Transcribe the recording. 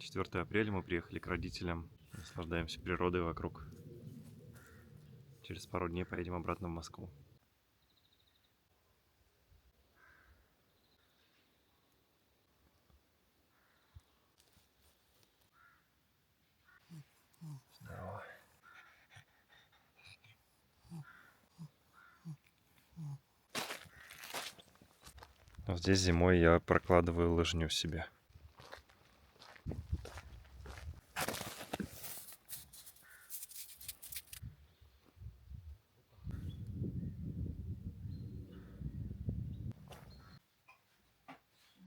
4 апреля мы приехали к родителям, наслаждаемся природой вокруг. Через пару дней поедем обратно в Москву. Здорово. Вот здесь зимой я прокладываю лыжню себе.